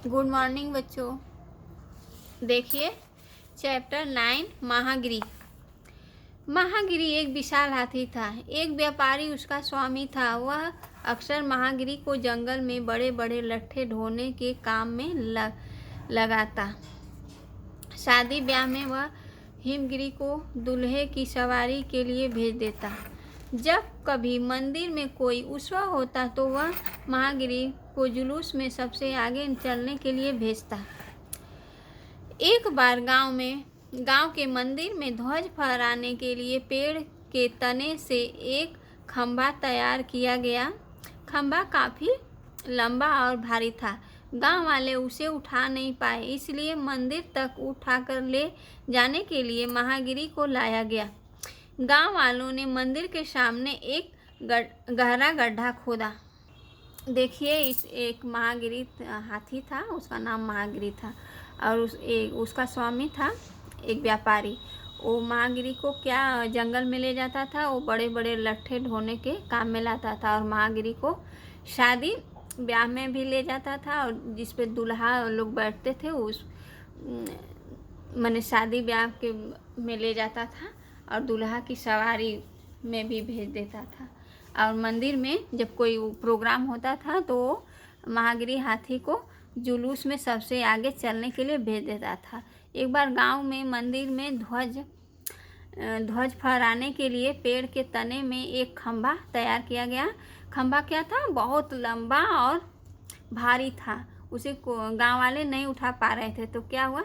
Good morning बच्चों। देखिए chapter 9 Mahagiri. Mahagiri एक विशाल हाथी था। एक व्यापारी उसका स्वामी था। वह अक्सर महागिरी को जंगल में बड़े बड़े लट्ठे ढोने के काम में लगाता। शादी ब्याह में वह हिमगिरी को दूल्हे की सवारी के लिए भेज देता। जब कभी मंदिर में कोई उत्सव होता तो वह महागिरी को जुलूस में सबसे आगे चलने के लिए भेजता। एक बार गांव के मंदिर में ध्वज फहराने के लिए पेड़ के तने से एक खंभा तैयार किया गया। खंभा काफी लंबा और भारी था। गांव वाले उसे उठा नहीं पाए, इसलिए मंदिर तक उठाकर ले जाने के लिए महागिरी को लाया गया। गांव वालों ने मंदिर के सामने एक गहरा गड्ढा खोदा। देखिए एक महागिरी हाथी था, उसका नाम महागिरी था और उसका स्वामी था एक व्यापारी। वो महागिरी को क्या जंगल में ले जाता था, वो बड़े बड़े लट्ठे ढोने के काम में लाता था और महागिरी को शादी ब्याह में भी ले जाता था और जिस पे दूल्हा लोग बैठते थे उस माने शादी ब्याह के में ले जाता था और दूल्हा की सवारी में भी भेज देता था। और मंदिर में जब कोई प्रोग्राम होता था तो महागिरी हाथी को जुलूस में सबसे आगे चलने के लिए भेज देता था। एक बार गांव में मंदिर में ध्वज फहराने के लिए पेड़ के तने में एक खंभा तैयार किया गया। खंभा क्या था, बहुत लंबा और भारी था। उसे गांव वाले नहीं उठा पा रहे थे, तो क्या हुआ,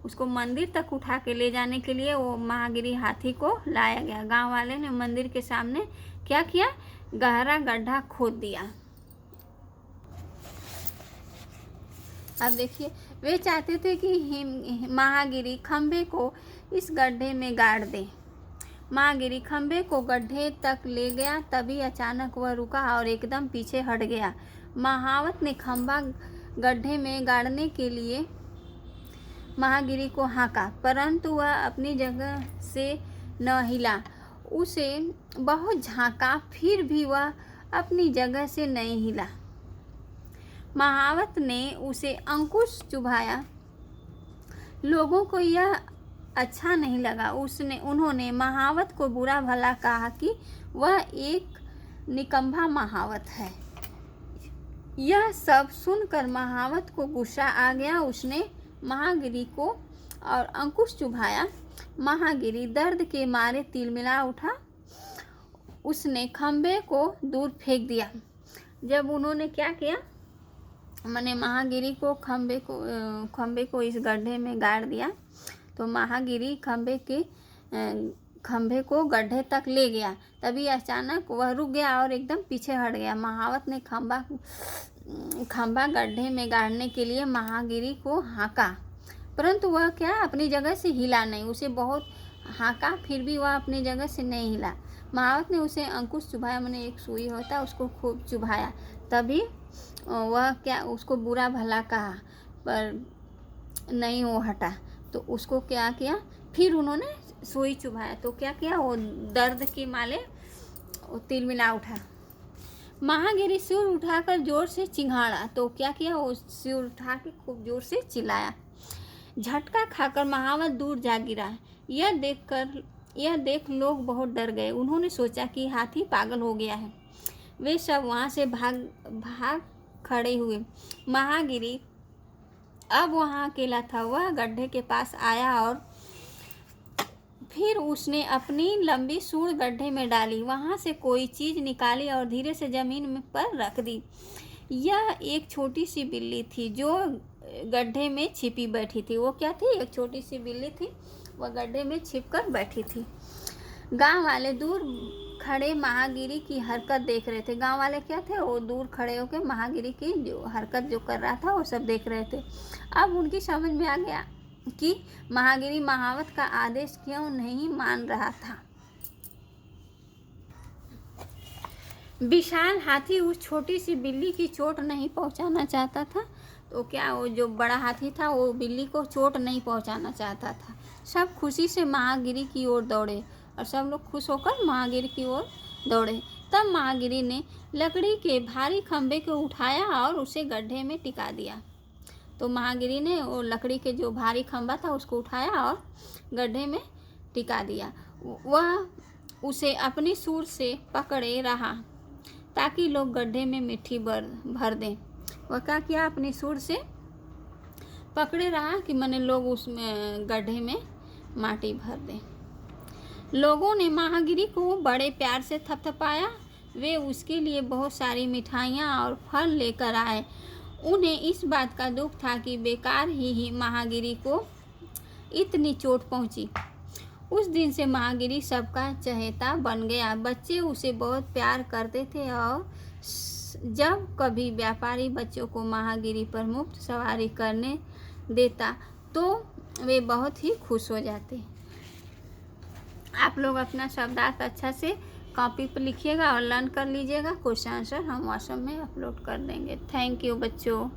उसको मंदिर तक उठा के ले जाने के लिए वो महागिरी हाथी को लाया गया। गांव वाले ने मंदिर के सामने क्या किया, गहरा गड्ढा खोद दिया। अब देखिए, वे चाहते थे कि महागिरी खंभे को इस गड्ढे में गाड़ दे। महागिरी खंभे को गड्ढे तक ले गया, तभी अचानक वह रुका और एकदम पीछे हट गया। महावत ने खंभा गड्ढे में गाड़ने के लिए महागिरी को हाँका, परंतु वह अपनी जगह से न हिला। उसे बहुत झांका, फिर भी वह अपनी जगह से नहीं हिला। महावत ने उसे अंकुश चुभाया। लोगों को यह अच्छा नहीं लगा। उन्होंने महावत को बुरा भला कहा कि वह एक निकम्मा महावत है। यह सब सुनकर महावत को गुस्सा आ गया। उसने महागिरी को और अंकुश चुभाया। महागिरी दर्द के मारे तिलमिला उठा। उसने खंभे को दूर फेंक दिया। जब उन्होंने क्या किया, मैंने महागिरी को खंभे को इस गड्ढे में गाड़ दिया, तो महागिरी खंभे को गड्ढे तक ले गया। तभी अचानक वह रुक गया और एकदम पीछे हट गया। महावत ने खंभा गड्ढे में गाड़ने के लिए महागिरी को हाँका, परंतु वह क्या अपनी जगह से हिला नहीं। उसे बहुत हाँका, फिर भी वह अपनी जगह से नहीं हिला। महावत ने उसे अंकुश चुभाया, मैंने एक सुई होता उसको खूब चुभाया। तभी वह क्या उसको बुरा भला कहा, पर नहीं वो हटा। तो उसको क्या किया, फिर उन्होंने सुई चुभाया, तो क्या किया, वो दर्द के मारे तिलमिला उठा। महागिरी सिर उठाकर जोर से चिंघाड़ा, तो क्या किया, वो सिर उठा के खूब जोर से चिल्लाया। झटका खाकर महावत दूर जा गिरा। यह देख लोग बहुत डर गए। उन्होंने सोचा कि हाथी पागल हो गया है। वे सब वहां से भाग खड़े हुए। महागिरी अब वहां अकेला था। वह गड्ढे के पास आया और फिर उसने अपनी लंबी सूंड गड्ढे में डाली। वहां से कोई चीज निकाली और धीरे से जमीन पर रख दी। यह एक छोटी सी बिल्ली थी जो गड्ढे में छिपी बैठी थी। वो क्या थी, एक छोटी सी बिल्ली थी, वह गड्ढे में छिपकर बैठी थी। गांव वाले दूर खड़े महागिरी की हरकत देख रहे थे। गांव वाले क्या थे, वो दूर खड़े होकर महागिरी की जो हरकत जो कर रहा था वो सब देख रहे थे। अब उनकी समझ में आ गया कि महागिरी महावत का आदेश क्यों नहीं मान रहा था। विशाल हाथी उस छोटी सी बिल्ली की चोट नहीं पहुंचाना चाहता था, तो क्या वो जो बड़ा हाथी था वो बिल्ली को चोट नहीं पहुंचाना चाहता था। सब खुशी से महागिरी की ओर दौड़े और सब लोग खुश होकर महागिरी की ओर दौड़े। तब महागिरी ने लकड़ी के भारी खंभे को उठाया और उसे गड्ढे में टिका दिया। तो महागिरी ने वो लकड़ी के जो भारी खंभा था उसको उठाया और गड्ढे में टिका दिया। वह उसे अपनी सूंड से पकड़े रहा ताकि लोग गड्ढे में मिट्टी भर दें। वह क्या किया, अपनी सूंड से पकड़े रहा कि मैंने लोग उसमें गड्ढे में माटी भर दें। लोगों ने महागिरी को बड़े प्यार से थपथपाया। वे उसके लिए बहुत सारी मिठाइयाँ और फल लेकर आए। उन्हें इस बात का दुख था कि बेकार ही महागिरी को इतनी चोट पहुंची। उस दिन से महागिरी सबका चहेता बन गया। बच्चे उसे बहुत प्यार करते थे और जब कभी व्यापारी बच्चों को महागिरी पर मुफ्त सवारी करने देता तो वे बहुत ही खुश हो जाते। आप लोग अपना शब्दार्थ अच्छा से कॉपी पर लिखिएगा और लर्न कर लीजिएगा। क्वेश्चन आंसर हम व्हाट्सएप में अपलोड कर देंगे। थैंक यू बच्चों।